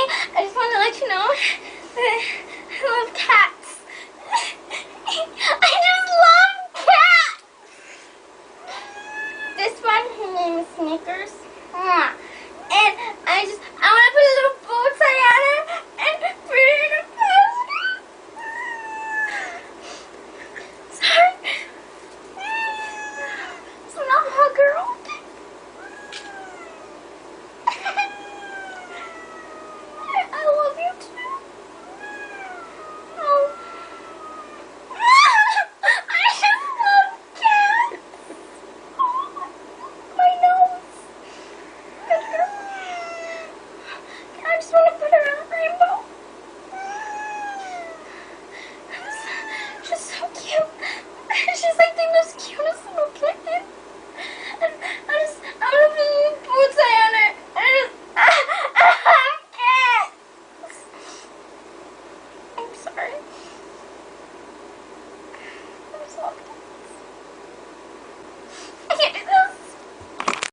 I just want to let you know that I love cats. I just love cats. This one, her name is Snickers. And I want to put a little bow tie on her and put her in a basket. Sorry. So now hug her, okay? I love you too. Oh. I just love cats. Oh, my nose. I just want to put her on a rainbow. She's so cute. She's like the most cutest little kitten. And I'm gonna put a little bow tie on her. I cats. I'm sorry. I just love cats.